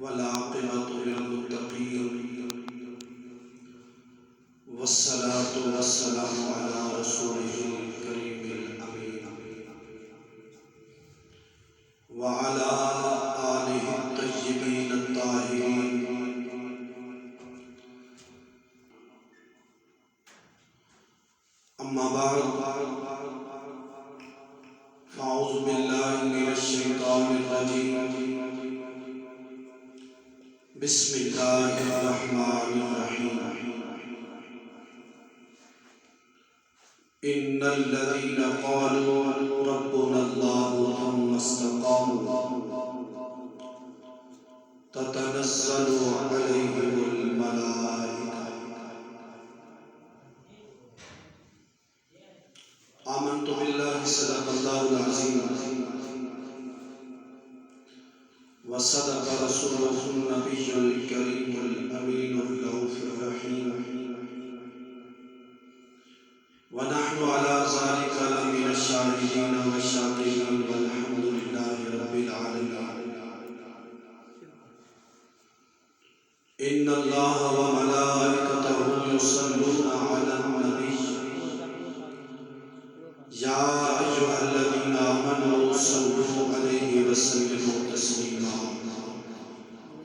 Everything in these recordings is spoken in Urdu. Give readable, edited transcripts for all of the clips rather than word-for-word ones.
والعاقبۃ للمتقین والصلاة والسلام علی رسولہ الکریم الامین وعلی آلہ الطیبین الطاہرین اما بعد فاعوذ باللہ من الشیطان الرجیم بسم اللہ الرحمن الرحیم ان الذین قالوا ربنا اللہ ثم استقاموا تتنزل علیہم الملائکہ آمنت باللہ صدق اللہ العظیم وصدق رسوله النبي الكريم الأمين الرؤوف الرحيم ونحن على ذلك لمن الشاهدين والشاكرين والحمد لله رب العالمين إن الله وملائكته يصلون على النبي يا أيها الذين آمنوا صلوا عليه وسلموا تسليما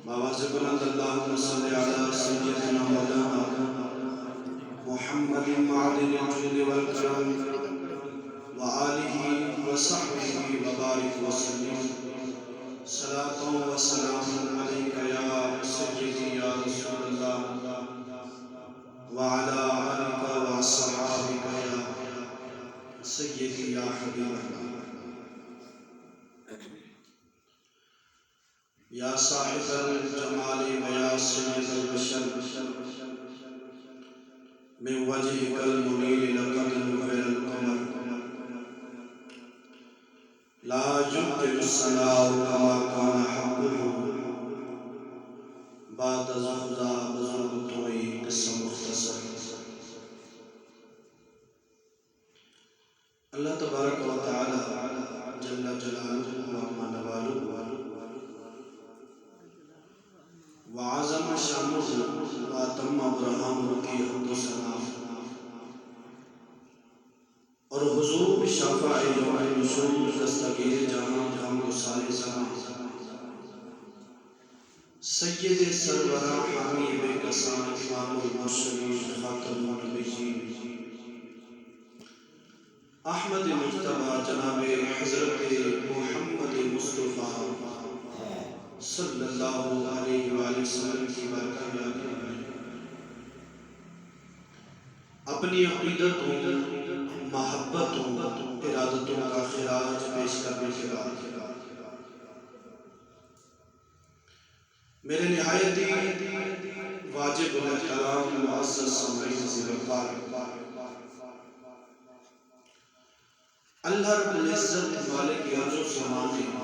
بواجب بلند اللهم صل على سيدنا مولانا محمد معدن الجود والكرم وآله وصحبه وبارك وسلم صلاة وسلام عليك يا سيدي يا رسول الله وعلى آلك وأصحابك يا سيدي يا حبيب الله یا صاحب الجمال و یا سید البشر من وجهك المنیر لقد نور القمر لا يمكن الصلاة كما كان حقه بعد زخدا بزرگ توئی قسم مختصر اللہ تبارک و تعالی جل جلالہ و عظم نوالہ وعظم شانہ واتم ابراہم کی حمد و ثنا اور حضور شفاع یوم نشور دستگیر جہاں ہم و سارے زمان سید سرورہ حامی بے کسان امام المرسلین خاتم النبیین احمد مجتبی جناب حضرت محمد مصطفیٰ صلی اللہ علیہ وآلہ وسلم کی برکات اپنی عقیدتوں محبتوں ارادتوں کا خراج پیش کرنے کے بعد میرے نہایت واجب الاحترام معزز سامعین وقار اللہ رب العزت مالک ارض و سمان نے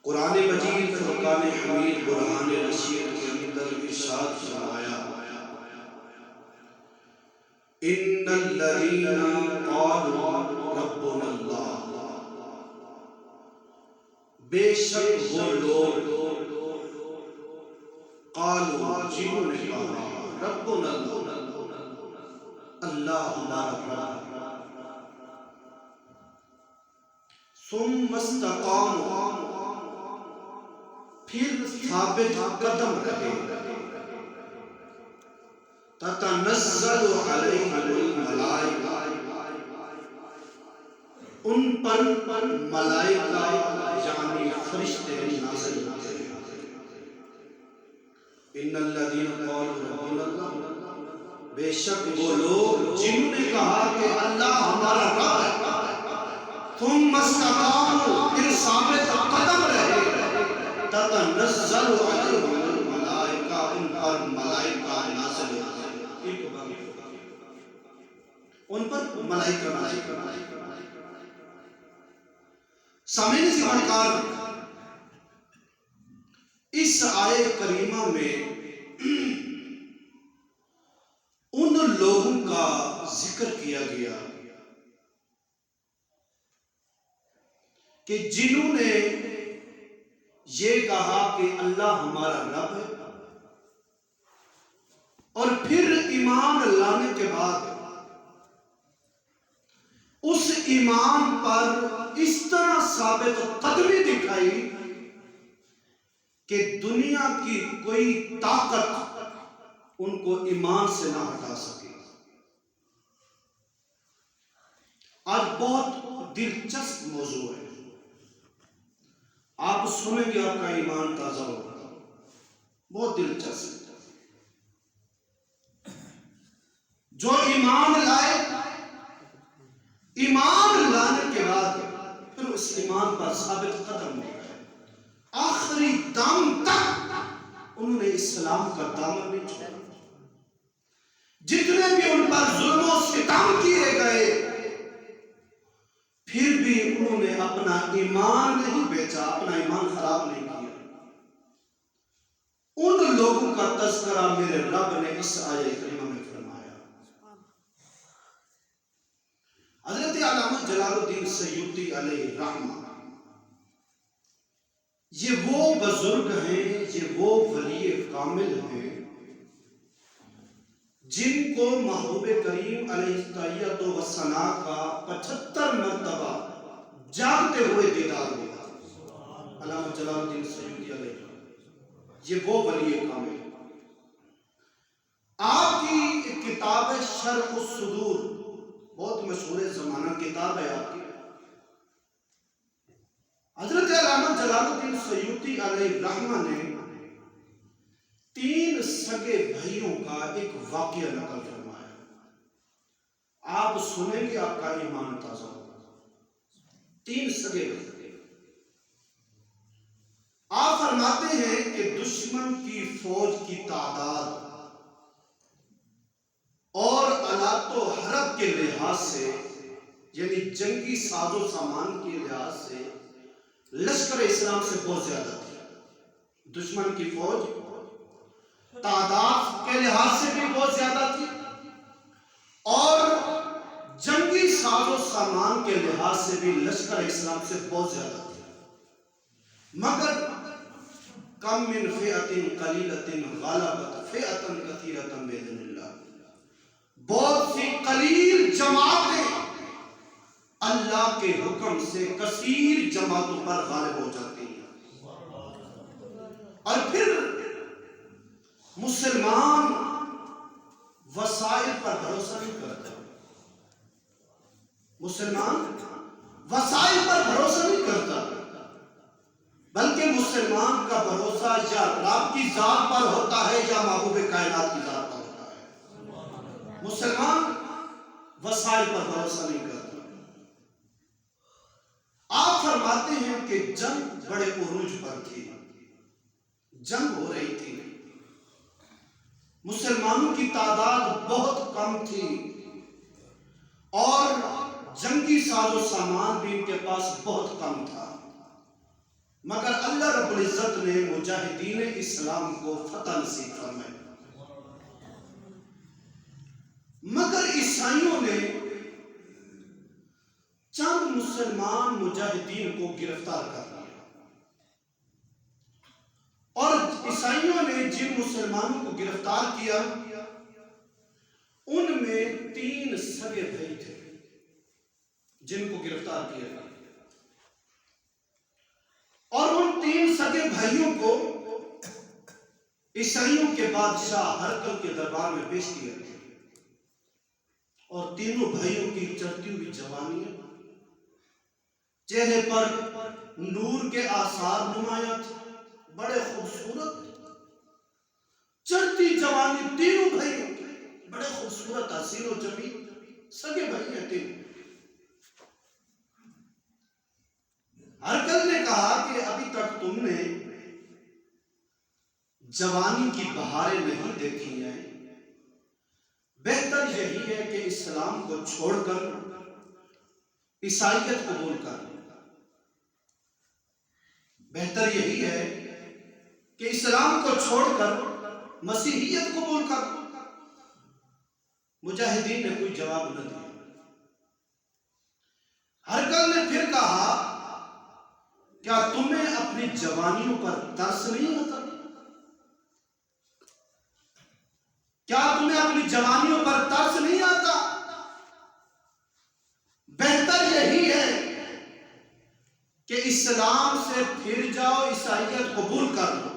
قرآن مجید فرقان حمید برہان رشید کے اندر ارشاد فرمایا ان الذین قالوا ربنا اللہ بے شک وہ لوگ قالوا جنہوں نے کہا ربنا اللہ ہمارا رب ثم استقاموا پھر ثابت قدم رہے تتنزل علیہم الملائکہ ان پر ملائکہ یعنی فرشتے نازل ہوتے ہیں ان الذین قالوا ربنا اللہ بے شک وہ لوگ جنہوں نے کہا کہ اللہ ہمارا رب ہے ثم استقاموا پھر ثابت قدم رہے تتنزل علیہم الملائکہ ان پر ملائکہ نازل ہوتے ہیں ان پر ملائکہ نازل ہوتے ہیں سامعین سے بڑھکار اس آیے کریمہ میں ان لوگوں کا ذکر کیا گیا کہ جنہوں نے یہ کہا کہ اللہ ہمارا رب ہے، اور پھر ایمان لانے کے بعد اس ایمان پر اس طرح ثابت قدمی دکھائی کہ دنیا کی کوئی طاقت ان کو ایمان سے نہ ہٹا سکے۔ آج بہت دلچسپ موضوع ہے، آپ سنیں گے آپ کا ایمان تازہ ہوگا، بہت دلچسپ۔ جو ایمان لائے، ایمان لانے کے بعد پھر اس ایمان پر ثابت قدم ہو گئے، آخری دم تک انہوں نے اسلام کا دامن نہیں چھوڑا۔ جتنے بھی ان پر ظلم و ستم کیے گئے، پھر بھی انہوں نے اپنا ایمان نہیں بیچا، اپنا ایمان خراب نہیں کیا۔ ان لوگوں کا تذکرہ میرے رب نے اس آیہ کریمہ میں فرمایا۔ حضرت علامہ جلال الدین سیوطی علیہ رحمہ، یہ وہ بزرگ ہیں، یہ وہ ولی کامل ہیں جن کو محبوب کریم علیہ الصلوۃ والسلام کا 75 مرتبہ جاگتے ہوئے دیدار ہوا۔ علامہ جلال الدین سیوطی علیہ یہ وہ ولی کامل۔ آپ کی ایک کتاب ہے شرح الصدور، بہت مشہور زمانہ کتاب ہے آپ کی۔ حضرت علامہ جلال الدین سیوطی علیہ رحمہ نے 3 سگے بھائیوں کا ایک واقعہ نقل فرمایا، آپ سنیں گے آپ کا ایمان تازہ ہوگا۔ 3 سگے بھائی، آپ فرماتے ہیں کہ دشمن کی فوج کی تعداد اور آلات و حرب کے لحاظ سے، یعنی جنگی ساز و سامان کے لحاظ سے لشکر اسلام سے بہت زیادہ تھی۔ دشمن کی فوج تعداد کے لحاظ سے بھی بہت زیادہ تھی، اور جنگی ساز و سامان کے لحاظ سے بھی لشکر اسلام سے بہت زیادہ تھی۔ مگر کم من فئۃ قلیلۃ غلبت فئۃ کثیرۃ باذن اللہ، بہت سی قلیل جماعتیں اللہ کے حکم سے کثیر جماعتوں پر غالب ہو جاتی ہیں۔ اور پھر مسلمان وسائل پر بھروسہ نہیں کرتا، مسلمان وسائل پر بھروسہ نہیں کرتا، بلکہ مسلمان کا بھروسہ یا رب کی ذات پر ہوتا ہے یا محبوب کائنات کی ذات پر ہوتا ہے۔ مسلمان وسائل پر بھروسہ نہیں کرتا۔ آپ فرماتے ہیں کہ جنگ بڑے عروج پر تھی، جنگ ہو رہی تھی، مسلمانوں کی تعداد بہت کم تھی، اور جنگی ساز و سامان بھی ان کے پاس بہت کم تھا، مگر اللہ رب العزت نے مجاہدین اسلام کو فتح نصیب فرمائی۔ مگر عیسائیوں نے چند مسلمان مجاہدین کو گرفتار کر لیا، اور عیسائیوں نے جن مسلمانوں کو گرفتار کیا ان میں 3 سگے بھائی تھے جن کو گرفتار کیا، اور ان 3 سگے بھائیوں کو عیسائیوں کے بادشاہ ہرقل کے دربار میں پیش کیا، اور تینوں بھائیوں کی چڑھتی ہوئی جوانی، چہرے پر نور کے آثار نمایاں تھے، بڑے خوبصورت چڑھتی جوانی، تینوں بھائیوں بڑے خوبصورت حسین و جمیل سگے بھائی ہیں تینوں۔ ہرقل نے کہا کہ ابھی تک تم نے جوانی کی بہاریں نہیں دیکھی ہیں، بہتر یہی ہے کہ اسلام کو چھوڑ کر عیسائیت قبول کر، بہتر یہی ہے کہ اسلام کو چھوڑ کر مسیحیت قبول کر۔ مجاہدین نے کوئی جواب نہ دیا۔ ہرقل نے پھر کہا کیا تمہیں اپنے اپنی جوانیوں پر ترس نہیں آتا؟ کیا تمہیں اپنی جوانیوں پر ترس نہیں آتا؟ بہتر یہی ہے کہ اسلام سے پھر جاؤ، عیسائیت قبول کر لو۔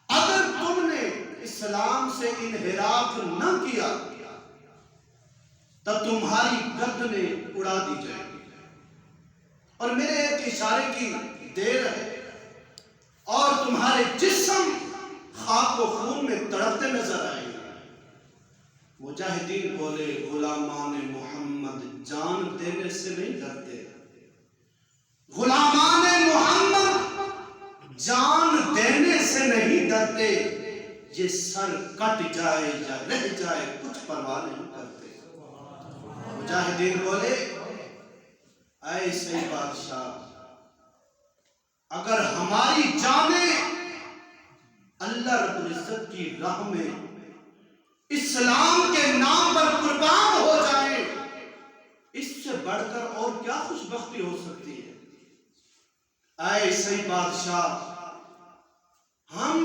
اگر تم نے اسلام سے انحراف نہ کیا تو تمہاری گردنیں اڑا دی جائیں گی۔ اور میرے ایک اشارے کی دیر ہے اور تمہارے جسم خاک و خون میں تڑپتے نظر آئیں گے۔ مجاہدین بولے غلامان محمد جان دینے سے نہیں ڈرتے، غلامان محمد جان دینے سے نہیں ڈرتے، یہ سر کٹ جائے یا رہ جائے کچھ پرواہ نہیں کرتے۔ مجاہدین بولے اے صحیح بادشاہ، اگر ہماری جانیں اللہ رب العزت کی راہ میں اسلام کے نام پر قربان ہو جائیں، اس سے بڑھ کر اور کیا خوش بختی ہو سکتی ہے؟ اے صحیح بادشاہ، ہم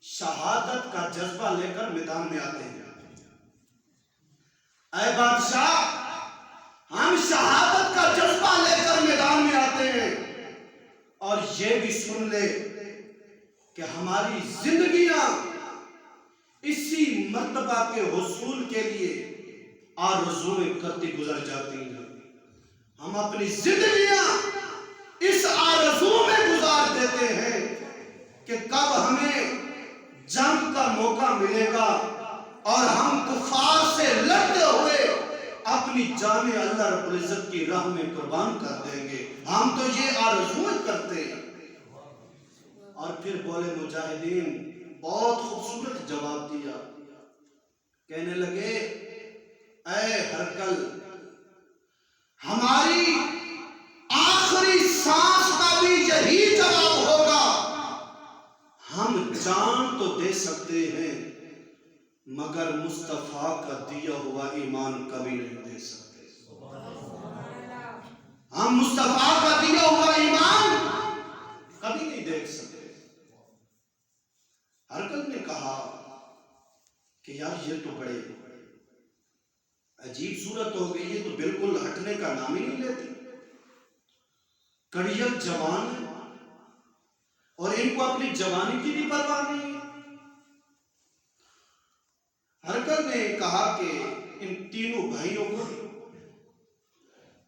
شہادت کا جذبہ لے کر میدان میں آتے ہیں۔ اے بادشاہ، ہم شہادت کا جذبہ لے کر میدان میں آتے ہیں، اور یہ بھی سن لے کہ ہماری زندگیاں اسی مرتبہ کے حصول کے لیے آرزویں کرتی گزر جاتی ہیں۔ ہم اپنی زندگیاں اس آرزو میں گزار دیتے ہیں کہ کب ہمیں جنگ کا موقع ملے گا اور ہم کفار سے لڑتے ہوئے اپنی جانیں اللہ رب العزت کی راہ میں قربان کر دیں گے۔ ہم تو یہ آرزویں کرتے ہیں۔ اور پھر بولے مجاہدین، بہت خوبصورت جواب دیا، کہنے لگے اے ہرکل، ہماری آخری سانس کا بھی یہی جواب ہوگا، ہم جان تو دے سکتے ہیں مگر مصطفیٰ کا دیا ہوا ایمان کبھی نہیں دے سکتے۔ ہم مصطفیٰ کا دیا ہوا ایمان کبھی نہیں دیکھ سکتے۔ ہرکل نے کہا کہ یار یہ تو بڑے عجیب صورت ہو گئی، یہ تو بالکل ہٹنے کا نام ہی نہیں لیتی، کڑیت جوان ہے اور ان کو اپنی جوانی کی بھی پرواہ نہیں ہے۔ ہرکل نے کہا کہ ان تینوں بھائیوں کو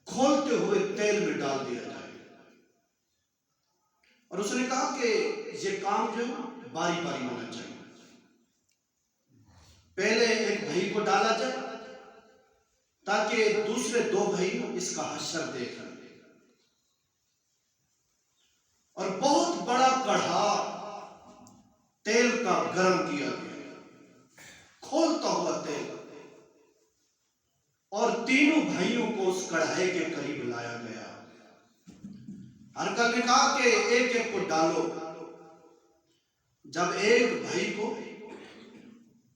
کھولتے ہوئے تیل میں ڈال دیا جائے، اور اس نے کہا کہ یہ کام جو ہے باری باری ہونا چاہیے۔ پہلے ایک بھائی کو ڈالا جائے تاکہ دوسرے دو بھائی اس کا حشر دیکھ لیں، اور بہت بڑا کڑھا تیل کا گرم کیا گیا، کھولتا ہوا تیل، اور تینوں بھائیوں کو اس کڑھائی کے قریب لایا گیا۔ ہرکل نے کہا کہ ایک ایک کو ڈالو۔ جب ایک بھائی کو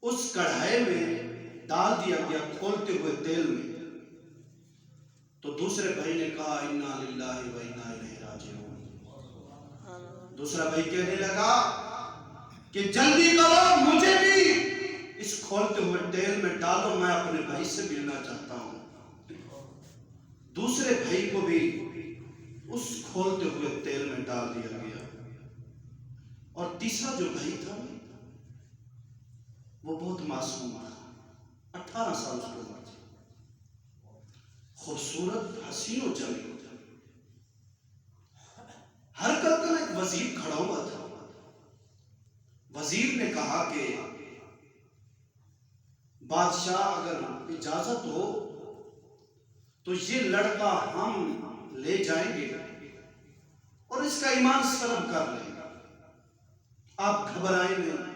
اس کڑھائی میں ڈال دیا گیا کھولتے ہوئے تیل میں، تو دوسرے بھائی نے کہا انا للہ و انا الیہ راجعون۔ دوسرا بھائی کہنے لگا کہ جلدی کرو، مجھے بھی اس کھولتے ہوئے تیل میں ڈالو، میں اپنے بھائی سے ملنا چاہتا ہوں۔ دوسرے بھائی کو بھی اس کھولتے ہوئے تیل میں ڈال دیا گیا، اور تیسرا جو بھائی تھا وہ بہت معصوم تھا، 18 سال اس کو عمر تھی، خوبصورت، حسین و جمیل۔ ہرکل کا ایک وزیر کھڑا ہوا تھا۔ وزیر نے کہا کہ بادشاہ اگر اجازت ہو تو یہ لڑکا ہم لے جائیں گے اور اس کا ایمان سلب کر لیں گے، آپ گھبرائیں نہیں،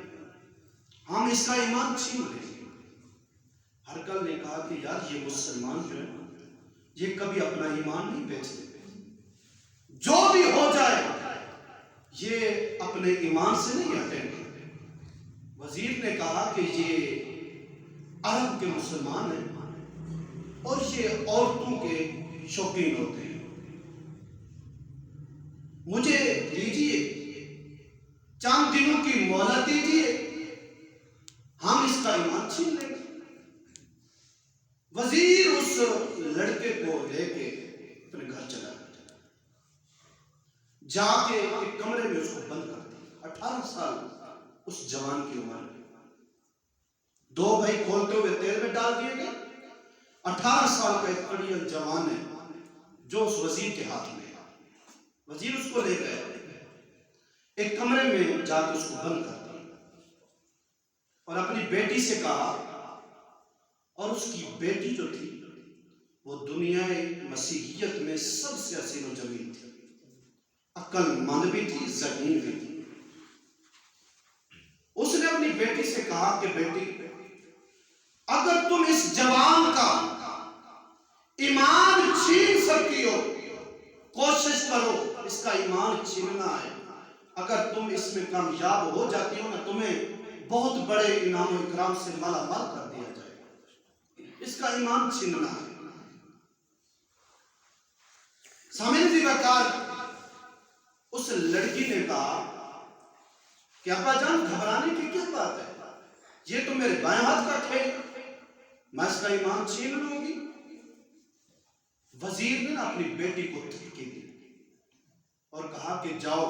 ہم اس کا ایمان چھین لیں گے۔ ہرکل نے کہا کہ یار یہ مسلمان جو ہے یہ کبھی اپنا ایمان نہیں بیچتے، جو بھی ہو جائے یہ اپنے ایمان سے نہیں ہٹیں گے۔ وزیر نے کہا کہ یہ عرب کے مسلمان ہیں اور یہ عورتوں کے شوقین ہوتے ہیں، چند دنوں کی مہلت دیجیے، ہم اس کا ایمان چھین لیں گے۔ وزیر اس لڑکے کو لے کے اپنے گھر چلا گیا، جا کے ایک کمرے میں اس کو بند کر دیا۔ 18 سال اس جوان کی عمر میں، 2 بھائی کھولتے ہوئے تیل میں ڈال دیے گئے۔ 18 سال کا ایک اڑیل جوان ہے جو اس وزیر کے ہاتھ میں ہے۔ وزیر اس کو لے گئے، ایک کمرے میں جا کے اس کو بند کر دیا اور اپنی بیٹی سے کہا، اور اس کی بیٹی جو تھی وہ دنیا مسیحیت میں سب سے حسین و جمیل تھی، عقل مند بھی تھی، ذہین بھی تھی۔ اس نے اپنی بیٹی سے کہا کہ بیٹی، اگر تم اس جوان کا ایمان چھین سکتی ہو، کوشش کرو، اس کا ایمان چھیننا ہے۔ اگر تم اس میں کامیاب ہو جاتی ہو نا، تمہیں بہت بڑے انعام و اکرام سے مالا مال کر دیا جائے گا۔ اس کا ایمان چھیننا ہے۔ سامعین جی وقار، اس لڑکی نے کہا کہ ابا جان گھبرانے کی کیا بات ہے، یہ تو میرے بائیں ہاتھ کا کھیل، میں اس کا ایمان چھین لوں گی۔ وزیر نے اپنی بیٹی کو دھمکی دی اور کہا کہ جاؤ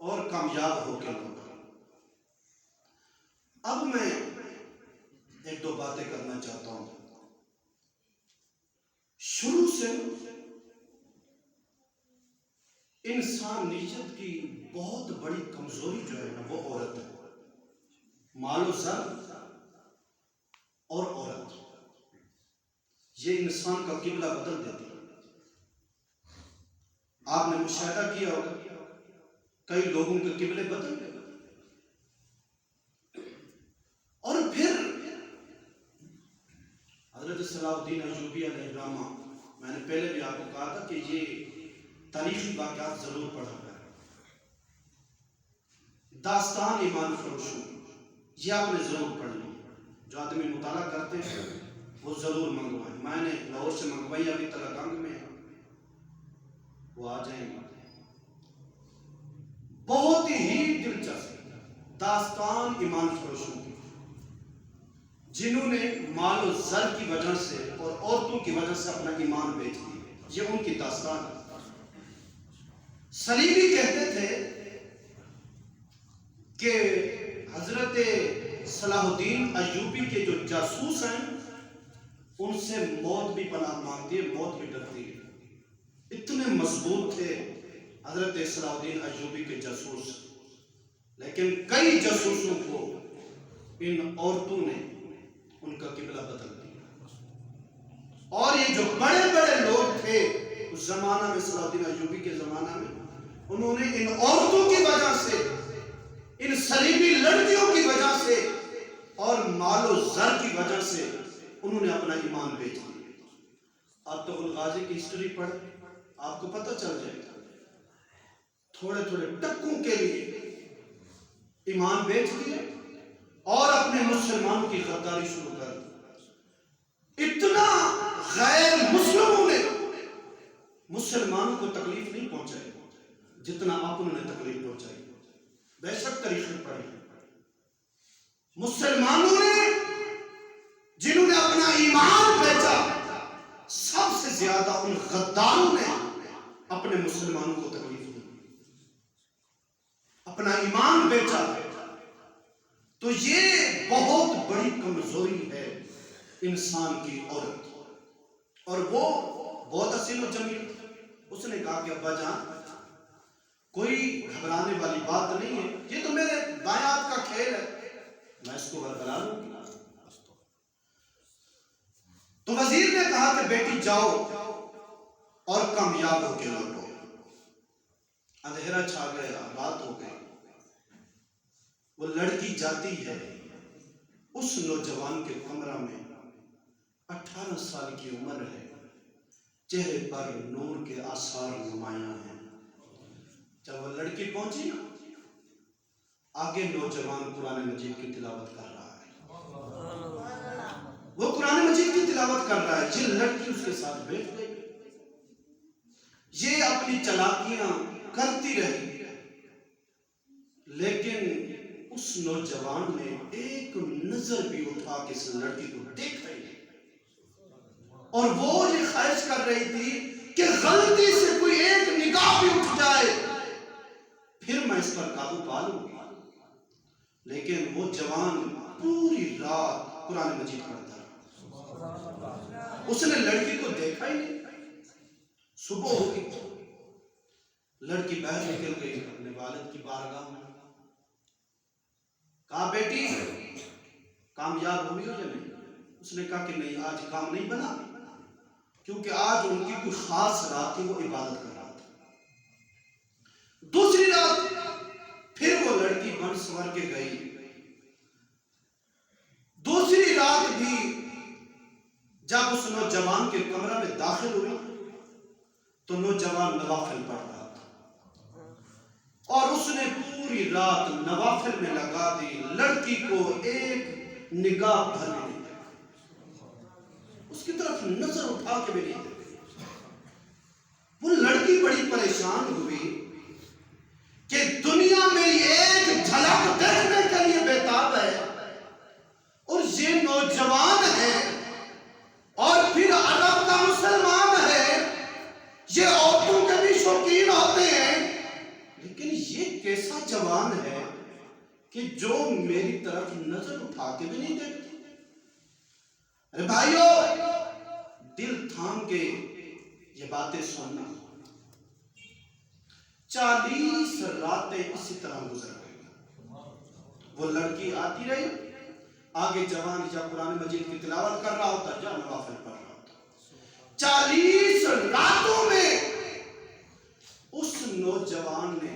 اور کامیاب ہو کے لوٹو۔ اب میں 1-2 باتیں کرنا چاہتا ہوں۔ شروع سے انسانیت کی بہت بڑی کمزوری جو ہے نا، وہ عورت ہے۔ مال و زر اور عورت، یہ انسان کا قبلہ بدل دیتی ہے۔ آپ نے مشاہدہ کیا ہوگا، کئی لوگوں کے قبلے بدل گئے۔ اور پھر حضرت صلاح الدین ایوبی علیہ الرحمہ، میں نے پہلے بھی آپ کو کہا تھا کہ یہ تاریخی واقعات ضرور پڑھا ہے۔ داستان ایمان فروشوں، یہ آپ نے ضرور پڑھ لی، جو آدمی مطالعہ کرتے ہیں وہ ضرور منگوائیں۔ میں نے لاہور سے منگوائی، ابھی تلگنگ میں ہے، وہ آ جائیں گے۔ بہت ہی دلچسپ داستان ایمان فروشوں کی، جنہوں نے مال و زر کی وجہ سے اور عورتوں کی وجہ سے اپنا ایمان بیچ دیا، یہ ان کی داستان ہے۔ سلیمی کہتے تھے کہ حضرت صلاح الدین ایوبی کے جو جاسوس ہیں، ان سے موت بھی پناہ مانگتی ہے، موت بھی ڈرتی ہے۔ اتنے مضبوط تھے حضرت صلاح الدین ایوبی کے جاسوس، لیکن کئی جاسوسوں کو ان عورتوں نے ان کا قبلہ بدل دیا۔ اور یہ جو بڑے بڑے لوگ تھے اس زمانہ میں، صلاح الدین ایوبی کے زمانہ میں، انہوں نے ان عورتوں کی وجہ سے، ان صلیبی لڑکیوں کی وجہ سے اور مال و زر کی وجہ سے انہوں نے اپنا ایمان بیچ دیا۔ آپ تو غازی کی ہسٹری پڑھ، آپ کو پتہ چل جائے گا، تھوڑے تھوڑے ٹکوں کے لیے ایمان بیچ دیے اور اپنے مسلمانوں کی غداری شروع کر دی۔ اتنا غیر مسلموں نے مسلمانوں کو تکلیف نہیں پہنچائی جتنا آپ انہوں نے تکلیف پہنچائی۔ بے شک تاریخیں پڑھی، مسلمانوں نے جنہوں نے اپنا ایمان بیچا، سب سے زیادہ ان غداروں نے اپنے مسلمانوں کو تکلیف دی۔ اپنا ایمان بیچا، تو یہ بہت بڑی کمزوری ہے انسان کی عورت۔ اور وہ بہت حسین و جمیل تھی۔ اس نے کہا کہ ابا جان کوئی گھبرانے والی بات نہیں ہے، یہ تو میرے بائیں ہاتھ کا کھیل ہے، میں اس کو برقرار لوں گی۔ تو وزیر نے کہا کہ بیٹی جاؤ اور کامیاب ہو کے لوٹو۔ اندھیرا چھا گیا، رات ہو گئی، وہ لڑکی جاتی ہے اس نوجوان کے کمرہ میں، 18 سال کی عمر ہے، چہرے پر نور کے آثار نمایاں ہیں۔ جب وہ لڑکی پہنچی نا، آگے نوجوان قرآن مجید کی تلاوت کر رہا ہے، وہ قرآن مجید کی تلاوت کر رہا ہے، یہ لڑکی اس کے ساتھ بیٹھ گئی، یہ اپنی چالاکیاں کرتی رہی۔ اس نوجوان نے ایک نظر بھی اٹھا کے اس لڑکی کو دیکھا ہی نہیں، اور وہ یہ خواہش کر رہی تھی کہ غلطی سے کوئی ایک نگاہ بھی اٹھ جائے پھر میں اس پر قابو پا لوں گی۔ لیکن وہ جوان پوری رات قرآن مجید پڑھتا رہا، اس نے لڑکی کو دیکھا ہی نہیں۔ صبح ہو گئی، لڑکی باہر نکل گئی اپنے والد کی بارگاہ میں، کہا بیٹی کامیاب ہوئی ہو یا نہیں؟ اس نے کہا کہ نہیں، آج کام نہیں بنا، کیونکہ آج ان کی کوئی خاص رات تھی، وہ عبادت کر رہا تھا۔ دوسری رات پھر وہ لڑکی بن سنور کے گئی، دوسری رات بھی جب اس نوجوان کے کمرہ میں داخل ہوئی تو نوجوان نوافل پڑھ رہا تھا، اور اس نے پوری رات نوافل میں لگا دی، لڑکی کو ایک نگاہ بھر نہیں دیکھا، اس کی طرف نظر اٹھا کے بھی نہیں دیکھا۔ وہ لڑکی بڑی پریشان ہوئی کہ دنیا میں ایک جھلک دیکھنے کے لیے بےتاب ہے، اور یہ نوجوان ہے اور پھر عرب کا مسلمان ہے، یہ عورتوں کے بھی شوقین ہوتے ہیں، لیکن یہ کیسا جوان ہے کہ جو میری طرف نظر اٹھا کے بھی نہیں دیکھتا۔ ارے بھائیو، دل تھام کے یہ باتیں سننا۔ 40 راتیں اسی طرح گزر گئی، وہ لڑکی آتی رہی، آگے جوان یا قرآن مجید کی تلاوت کر رہا ہوتا، یا نوافل پڑھ رہا ہوتا۔ 40 راتوں میں اس نوجوان نے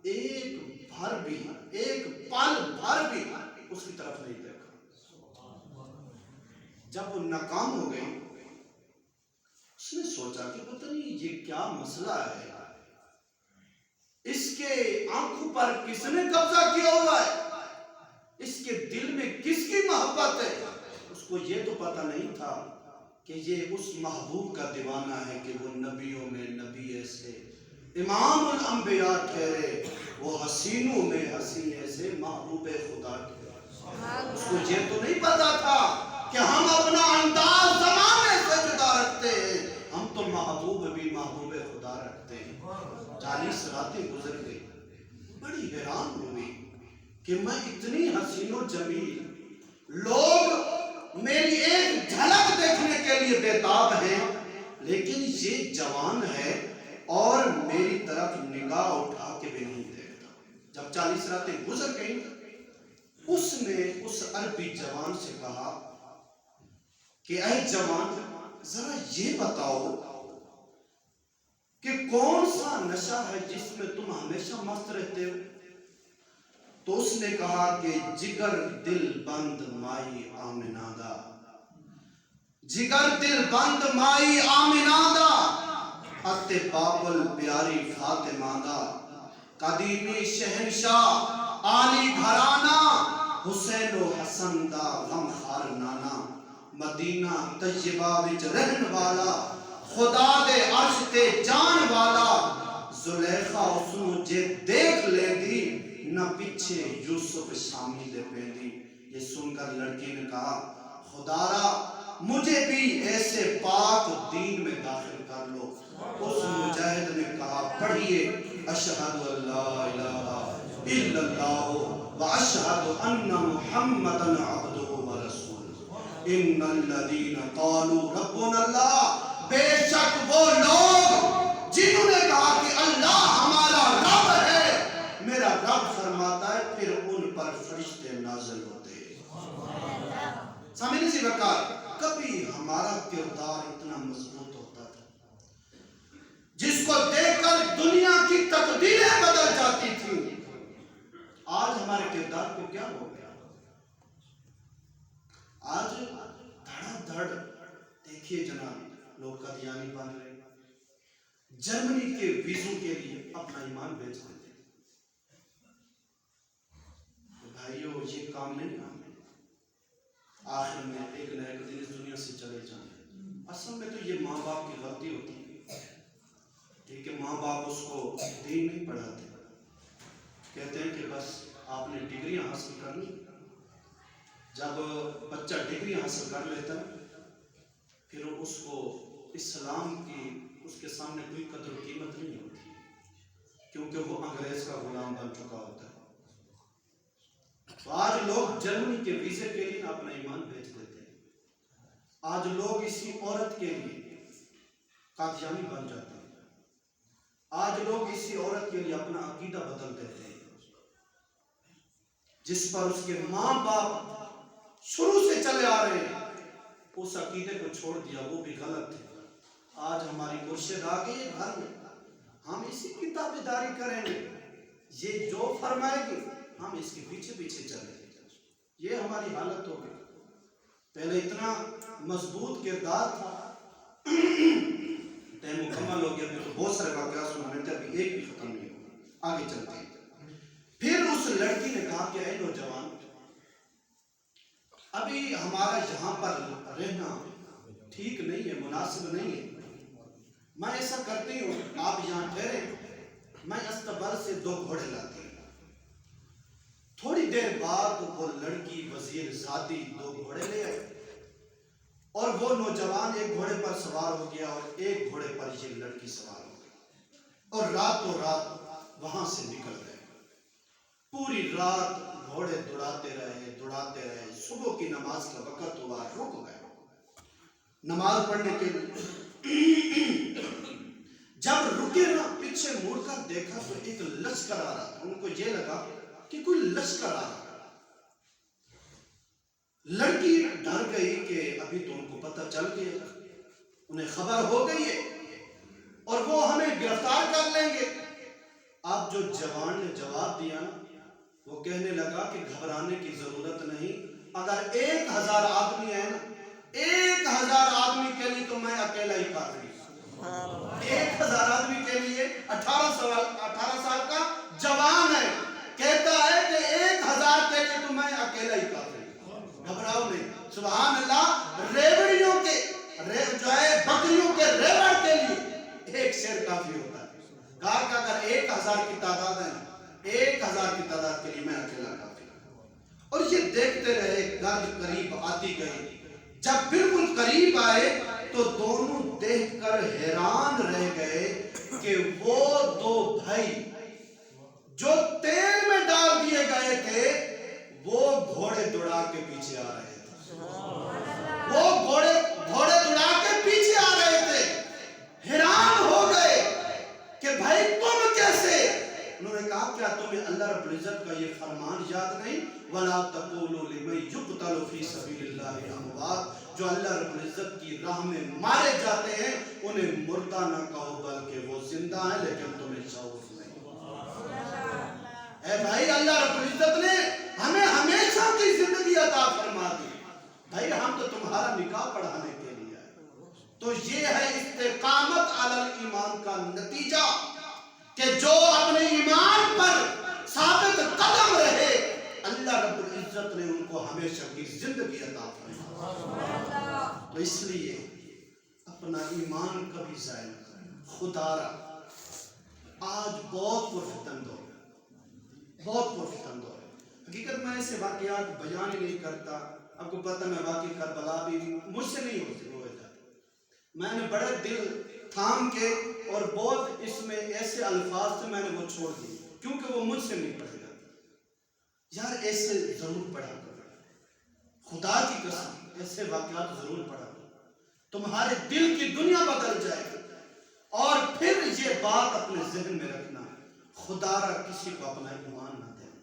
ایک پل بھر بھی اس کی طرف نہیں دیکھا۔ جب وہ ناکام ہو گئی، اس نے سوچا کہ پتہ نہیں یہ کیا مسئلہ ہے، اس کے آنکھوں پر کس نے قبضہ کیا ہوا ہے، اس کے دل میں کس کی محبت ہے۔ اس کو یہ تو پتہ نہیں تھا کہ یہ اس محبوب کا دیوانہ ہے کہ وہ نبیوں میں نبی ایسے، امام الانبیاء ٹھہرے، وہ حسینوں میں حسین ایسے، محبوب خدا ٹھہرے۔ اس کو یہ تو نہیں پتا تھا کہ ہم اپنا انداز زمانے سے جدا رکھتے ہیں، ہم تو محبوب بھی محبوب خدا رکھتے ہیں۔ 40 راتیں گزر گئی، بڑی حیران ہوئی کہ میں اتنی حسین و جمیل، لوگ میری ایک جھلک دیکھنے کے لیے بےتاب ہیں، لیکن یہ جوان ہے اور میری طرف نگاہ اٹھا کے بھی نہیں دیکھتا۔ جب 40 راتیں گزر گئیں، اس نے اس عربی جوان سے کہا کہ اے جوان، ذرا یہ بتاؤ کہ کون سا نشہ ہے جس میں تم ہمیشہ مست رہتے ہو؟ تو اس نے کہا کہ جگر دل بند مائی آمنہ دا، جگر دل بند مائی آمنہ دا، اتے بابل پیاری فاطمہ دا، قدیمی شہنشاہ عالی گھرانہ، حسین و حسن دا غم خار نانا، مدینہ طیبہ وچ رہن والا، خدا دے عرش تے جان والا، زلیخا اسنو جے دیکھ لے دی، نہ پیچھے یوسف شامی دے پیندی۔ یہ سن کر لڑکی نے کہا خدا را مجھے بھی ایسے پاک دین میں داخل کر لو۔ اس مجاہد نے کہا پڑھیے اشہد ان لا الہ الا اللہ و اشہد ان محمدًا عبدہ و رسولہ، ان الذین قالوا ربنا اللہ، بے شک وہ لوگ جنہوں نے کہا کہ اللہ ہمارا رب ہے، میرا رب فرماتا ہے پھر ان پر فرشتے نازل ہوتے ہیں۔ سامنے سی وقار، کبھی ہمارا کردار اتنا مضبوط ہوتا تھا جس کو دیکھ کر دنیا کی تقدیریں بدل جاتی تھیں، آج ہمارے کردار کو کیا ہو گیا؟ آج دھڑا دھڑ دیکھیے جناب، لوگ قادیانی بن رہے ہیں، جرمنی کے ویزوں کے لیے اپنا ایمان بیچ دیتے ہیں۔ بھائیو، یہ کام نہیں کرنا، آخر میں ایک نہ ایک دن اس دنیا سے چلے جائیں۔ اصل میں تو یہ ماں باپ کی غلطی ہوتی ہے کہ ماں باپ اس کو دین نہیں پڑھاتے، کہتے ہیں کہ بس آپ نے ڈگریاں حاصل کرنی. جب بچہ ڈگری حاصل کر لیتا ہے پھر اس کو اسلام کی اس کے سامنے کوئی قدر و قیمت نہیں ہوتی، کیونکہ وہ انگریز کا غلام بن چکا ہوتا ہے. تو آج لوگ جرمنی کے ویزے کے لیے اپنا ایمان بیچ دیتے ہیں. آج لوگ اسی عورت کے لیے قادیانی بن جاتے ہیں. آج لوگ اسی عورت کے لیے اپنا عقیدہ بدل دیتے ہیں جس پر اس کے ماں باپ شروع سے چلے آ رہے ہیں. اس عقیدے کو چھوڑ دیا، وہ بھی غلط ہے. آج ہماری مرشد آ گئی ہے گھر میں، ہم اسی کی تابعداری کریں گے. یہ جو فرمائے گی ہم اس کے پیچھے پیچھے چلیں گے. یہ ہماری حالت ہو گئی. پہلے اتنا مضبوط کردار تھا. ٹائم مکمل ہو گیا، ابھی تو بہت سارے واقعات سنانے تھے، ابھی ایک بھی ختم نہیں ہوا. آگے چلتے ہیں. پھر اس لڑکی نے کہا کہ اے نوجوان، ابھی ہمارا یہاں پر رہنا ٹھیک نہیں ہے، مناسب نہیں ہے. میں ایسا کرتی ہوں، آپ یہاں ٹھہرے، میں استقبال سے 2 گھوڑے لاتی ہوں. تھوڑی دیر بعد وہ لڑکی وزیر زادی 2 گھوڑے لے آئے اور وہ نوجوان ایک گھوڑے پر سوار ہو گیا اور ایک گھوڑے پر یہ لڑکی سوار ہو گئی اور راتوں رات وہاں سے نکل گئے. پوری رات گھوڑے دوڑاتے رہے. صبح کی نماز کا وقت ہوا، رک گئے نماز پڑھنے کے لیے. جب رکے نا، پیچھے مڑ کر دیکھا تو ایک لشکر آ رہا تھا. ان کو یہ لگا کہ کوئی لشکر آ رہا ہے. لڑکی ڈر گئی کہ ابھی تو ان کو پتہ چل گیا، انہیں خبر ہو گئی ہے اور وہ ہمیں گرفتار کر لیں گے. اب جو جوان نے جواب دیا نا، وہ کہنے لگا کہ گھبرانے کی ضرورت نہیں. اگر 1000 آدمی ہے نا، 1000 آدمی کے لیے تو میں اکیلا ہی کافی. 1000 آدمی کے لیے 18 سال کا جوان ہے، کہتا ہے کہ 1000 کے لیے تو میں اکیلا ہی کافی. گھبراؤ نہیں. سبحان اللہ. ریوڑیوں کے جو ہے بکریوں کے ریوڑ کے لیے ایک شیر کافی ہوتا ہے. کہا کہ اگر 1000 کی تعداد ہے نا، 1000 کی تعداد کے لیے میں اکیلا کافی. اور یہ دیکھتے رہے، گرد قریب آتی گئی. جب بالکل قریب آئے تو دونوں دیکھ کر حیران رہ گئے کہ وہ 2 بھائی جو تیل میں ڈال دیے گئے تھے وہ گھوڑے دوڑا کے پیچھے آ رہے تھے. وہ گھوڑے دوڑا کے پیچھے آ رہے تھے. حیران ہو گئے کہ بھائی تم کیسے؟ انہوں نے کہا کیا تمہیں اللہ رب العزت کا یہ فرمان یاد نہیں؟ وَلَا تَقُولُوا لِمَن يُقْتَلُ فِي سَبِيلِ اللَّهِ أَمْوَاتٌ. جو اللہ رب العزت کی راہ میں مارے جاتے ہیں انہیں مردہ نہ کہو بلکہ وہ زندہ ہیں، لیکن تمہیں شعور نہیں. اے بھائی، اللہ رب العزت نے ہمیں ہمیشہ کی زندگی عطا فرما دی. بھائی ہم تو تمہارا نکاح پڑھانے کے لیے آئے. تو یہ ہے استقامت علی الایمان کا نتیجہ کہ جو اپنے ایمان پر ثابت قدم رہے، اللہ رب العزت نے ان کو ہمیشہ کی زندگی عطا فرمائی. تو اس لیے اپنا ایمان کبھی ضائع نہ کریں. خدا را آج بہت پرفتن دور ہے، بہت پرفتن دور ہے. حقیقت میں ایسے واقعات بیان ہی نہیں کرتا. آپ کو پتہ میں واقعی کربلا بھی مجھ سے نہیں ہوئے جاتے. میں نے بڑے دل تھام کے اور بہت اس میں ایسے الفاظ سے میں نے وہ چھوڑ دی کیونکہ وہ مجھ سے نہیں پڑھے جاتے. یار ایسے ضرور پڑھا کرو، خدا کی قسم ایسے واقعات ضرور پڑھا کرو. تمہارے دل کی دنیا بدل جائے گی. اور پھر یہ بات اپنے ذہن میں رکھنا، خدا را کسی کو اپنا ایمان نہ دینا.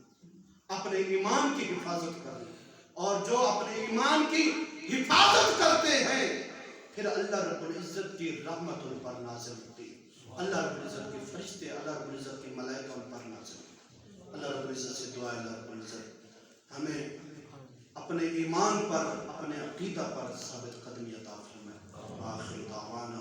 اپنے ایمان کی حفاظت کرنا، اور جو اپنے ایمان کی حفاظت کرتے ہیں پھر اللہ رب العزت کی رحمت ان پر نازل ہوتی ہے. اللہ رب العزت کے فرشتے، اللہ رب العزت کی ملائکہ ان پر نازل ہوتی ہے. اللہ رب العزت سے دعا ہے اللہ رب العزت ہمیں اپنے ایمان پر، اپنے عقیدہ پر ثابت قدمی عطا فرمائے. آخر دعوانا